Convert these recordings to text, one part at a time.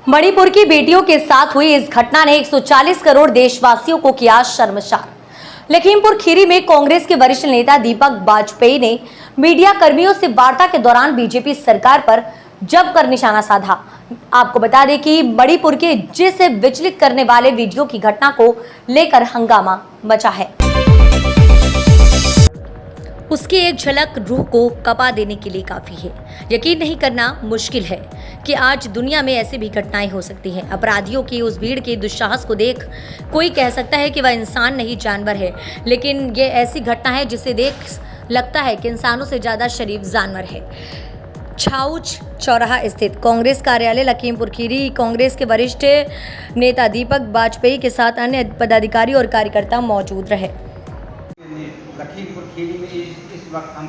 मणिपुर की बेटियों के साथ हुई इस घटना ने 140 करोड़ देशवासियों को किया शर्मसार। लखीमपुर खीरी में कांग्रेस के वरिष्ठ नेता दीपक बाजपेयी ने मीडिया कर्मियों से वार्ता के दौरान बीजेपी सरकार पर जमकर निशाना साधा। आपको बता दें कि मणिपुर के जिसे विचलित करने वाले वीडियो की घटना को लेकर हंगामा मचा है। उसकी एक झलक रूह को कपा देने के लिए काफ़ी है। यकीन नहीं करना मुश्किल है कि आज दुनिया में ऐसी भी घटनाएं हो सकती हैं। अपराधियों की उस भीड़ के दुस्साहस को देख कोई कह सकता है कि वह इंसान नहीं जानवर है, लेकिन ये ऐसी घटना है जिसे देख लगता है कि इंसानों से ज़्यादा शरीफ जानवर है। छाउच चौराहा स्थित कांग्रेस कार्यालय लखीमपुर खीरी कांग्रेस के वरिष्ठ नेता दीपक बाजपेयी के साथ अन्य पदाधिकारी और कार्यकर्ता मौजूद रहे। लखीमपुर खीरी में इस वक्त हम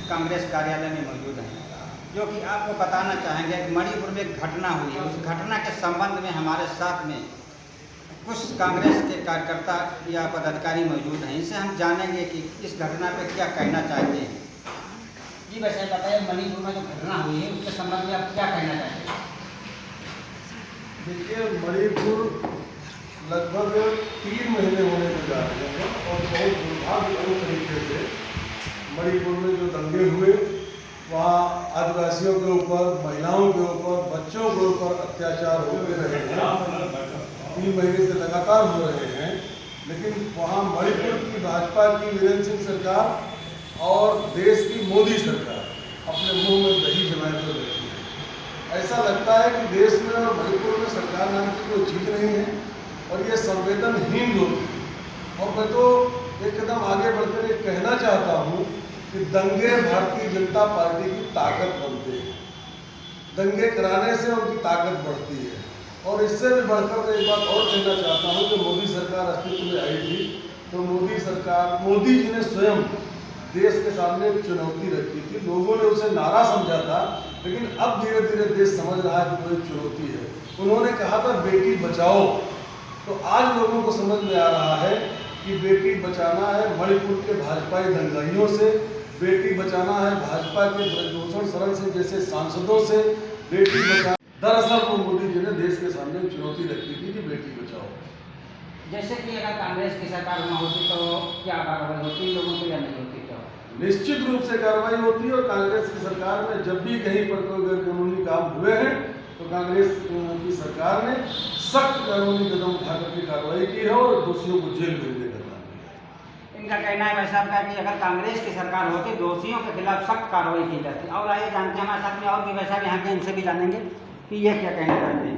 कांग्रेस कार्यालय में मौजूद हैं, जो कि आपको बताना चाहेंगे कि मणिपुर में एक घटना हुई है। उस घटना के संबंध में हमारे साथ में कुछ कांग्रेस के कार्यकर्ता या पदाधिकारी मौजूद हैं। इनसे हम जानेंगे कि इस घटना पर क्या कहना चाहते हैं। जी वैसे बताइए, मणिपुर में जो घटना हुई है उसके संबंध में आप क्या कहना चाहते हैं? देखिए, मणिपुर लगभग 3 महीने होने को जा रहे हैं और बहुत दुर्भाग्यपूर्ण तरीके से मणिपुर में जो दंगे हुए वहाँ आदिवासियों के ऊपर, महिलाओं के ऊपर, बच्चों के ऊपर अत्याचार होते रहे हैं। 3 महीने से लगातार हो रहे हैं, लेकिन वहाँ मणिपुर की भाजपा की वीरेंद्र सिंह सरकार और देश की मोदी सरकार अपने मुंह में दही जमाए कर बैठी है। ऐसा लगता है कि देश में और मणिपुर में सरकार नाम की कोई चीज़ नहीं है और ये संवेदनहीन लोग हैं। और मैं तो एक कदम आगे बढ़कर ये कहना चाहता हूँ कि दंगे भारतीय जनता पार्टी की ताकत बनते हैं। दंगे कराने से उनकी ताकत बढ़ती है। और इससे भी बढ़कर मैं एक बात और कहना चाहता हूँ कि मोदी सरकार अस्तित्व में आई थी तो मोदी जी ने स्वयं देश के सामने एक चुनौती रखी थी। लोगों ने उसे नारा समझा था, लेकिन अब धीरे धीरे देश समझ रहा है कि वो एक चुनौती है। उन्होंने कहा था बेटी बचाओ, तो आज लोगों को समझ में आ रहा है कि बेटी बचाना है मणिपुर के भाजपाई दंगाइयों से, बेटी बचाना है भाजपा के ब्रजभूषण शरण सिंह जैसे सांसदों से, बेटी बचाना। दरअसल वो मोदी जी ने देश के सामने चुनौती रखी थी कि बेटी बचाओ। जैसे कि अगर कांग्रेस की सरकार न होती तो क्या कार्रवाई होती लोगों को या नहीं होती? तो निश्चित रूप से कार्रवाई होती है और कांग्रेस की सरकार में जब भी कहीं पर कोई गैर कानूनी काम हुए हैं तो कांग्रेस की सरकार ने सख्त कानूनी कदम उठा करके कार्रवाई की है और दोषियों को जेल भेजने का काम किया। इनका कहना है वैसा का कि अगर कांग्रेस की सरकार होती दोषियों के खिलाफ सख्त कार्रवाई की जाती। और आइए जानते हैं, हमारे साथ में और भी वैसा यहाँ के इनसे भी जानेंगे कि ये क्या कहना चाहते हैं।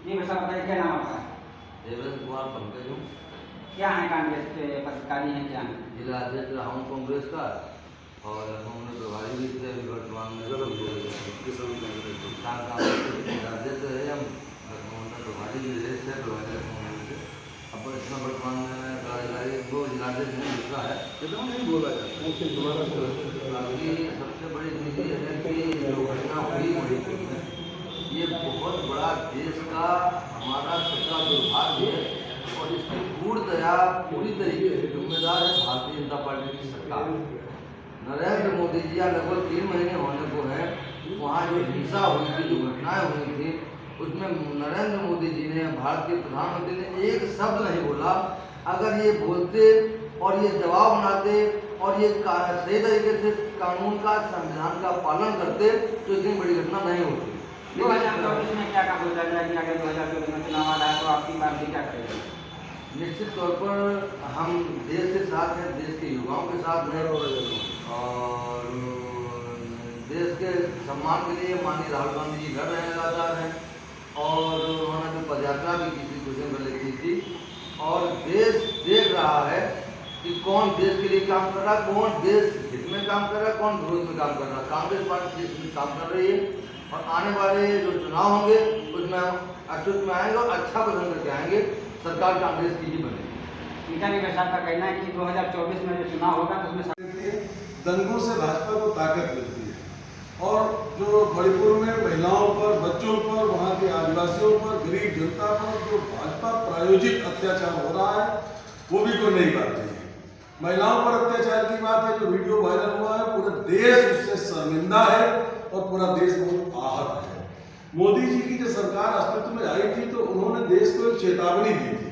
जी वैसा बताइए, क्या नाम आपका? देवेंद्र कुमार पंकज हूँ। क्या है कांग्रेस के पदाधिकारी हैं? क्या है? जिला अध्यक्ष रहा हूँ कांग्रेस का और हमने प्रभारी भी थे। अभी वर्तमान में अध्यक्ष है हम, प्रभारी भी रहे थे। अब इसमें वर्तमान में कार्यकारी वो जिलाध्यक्ष ने दूसरा है तो नहीं बोला जाता। बाकी सबसे बड़ी चीज़ ये है कि जो घटना हुई मणिपुर में, ये बहुत बड़ा देश का हमारा सबका दुर्भाग्य है और इसकी पूरी तरीके से जिम्मेदार है भारतीय जनता पार्टी की सरकार। नरेंद्र मोदी जी लगभग 3 महीने होने को है, वहाँ जो हिंसा हुई थी, जो घटनाएं हुई थी, उसमें नरेंद्र मोदी जी ने, भारत के प्रधानमंत्री ने एक शब्द नहीं बोला। अगर ये बोलते और ये जवाब बनाते और ये सही तरीके से कानून का, संविधान का पालन करते तो इतनी बड़ी घटना नहीं होती। 2024 में क्या काम होता है कि अगर 2024 में चुनाव आ रहा है तो आपकी पार्टी क्या करेगी? निश्चित तौर पर हम देश के साथ हैं, देश के युवाओं के साथ हैं और देश के सम्मान के लिए माननीय राहुल गांधी जी लड़ रहे हैं, लगातार हैं। और उन्होंने जो पदयात्रा भी की थी कुछ दिन पहले की थी और देश देख रहा है कि कौन देश के लिए काम कर रहा है, कौन देश हित में काम कर रहा है, कौन विरोध में काम कर रहा है। कांग्रेस पार्टी देश में काम कर रही है और आने वाले जो चुनाव होंगे उसमें अस्तित्व में आएंगे और अच्छा प्रदर्शन करके आएंगे। सरकार कांग्रेस की ही बनेगी। इनका भी वैसा का कहना है कि 2024 में जो चुनाव होगा तो उसमें दंगों से भाजपा को ताकत मिलती है और जो मणिपुर में महिलाओं पर, बच्चों पर, वहाँ के आदिवासियों पर, गरीब जनता पर जो भाजपा प्रायोजित अत्याचार हो रहा है वो भी कोई नई बात नहीं है। महिलाओं पर अत्याचार की बात है, जो वीडियो वायरल हुआ है, पूरे देश उससे शर्मिंदा है और पूरा देश बहुत आहत है। मोदी जी की जो सरकार अस्तित्व में आई थी तो उन्होंने देश को एक चेतावनी दी थी।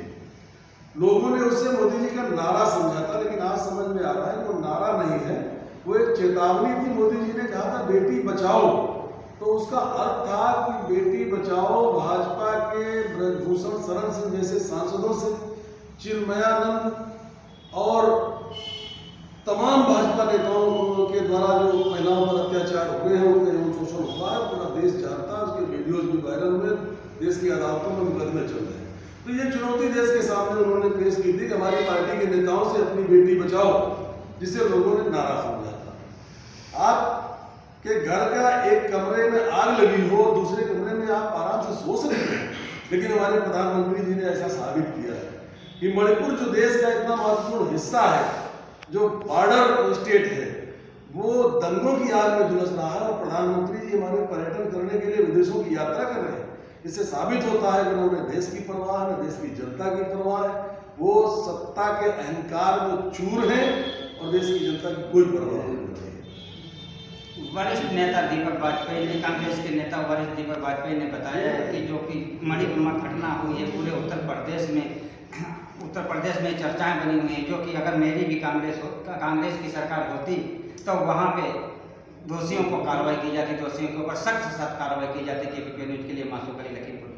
लोगों ने उससे मोदी जी का नारा समझा था, लेकिन आज समझ में आ रहा है वो नारा नहीं है, वो एक चेतावनी थी। मोदी जी ने कहा था बेटी बचाओ, तो उसका अर्थ था कि बेटी बचाओ भाजपा के ब्रजभूषण शरण सिंह जैसे सांसदों से, चिन्मयानंद और तमाम भाजपा नेताओं के द्वारा जो महिलाओं पर अत्याचार हुए हैं, उनका यौन शोषण हुआ है, पूरा देश जानता है। उसके वीडियोज भी वायरल हुए, देश की अदालतों में मुकदमे चल रहे हैं। तो ये चुनौती देश के सामने उन्होंने पेश की थी कि हमारी पार्टी के नेताओं से अपनी बेटी बचाओ, जिसे लोगों ने नारा समझा था। आपके घर का एक कमरे में आग लगी हो, दूसरे कमरे में आप आराम से सो सकते हैं, लेकिन हमारे प्रधानमंत्री जी ने ऐसा साबित किया है कि मणिपुर जो देश का इतना महत्वपूर्ण हिस्सा है, जो बॉर्डर स्टेट है, वो दंगों की आग में झुलस रहा है। और प्रधानमंत्री जी हमारे पर्यटन करने के लिए विदेशों की यात्रा कर रहे हैं। इससे साबित होता है कि उन्होंने देश की परवाह है, देश की जनता की परवाह है। वो सत्ता के अहंकार में चूर हैं और देश की जनता की कोई परवाह नहीं है। वरिष्ठ नेता दीपक वाजपेयी, कांग्रेस के नेता वरिष्ठ दीपक वाजपेयी ने बताया कि जो कि मणिपुर में घटना हुई है, पूरे उत्तर प्रदेश में चर्चाएं बनी हुई हैं, जो कि अगर मेरी भी कांग्रेस की सरकार होती तो वहाँ पे दोषियों को कार्रवाई की जाती, दोषियों के ऊपर सख्त से सख्त कार्रवाई की जाती। KPP न्यूज़ के लिए मासूम अली, लखीमपुर।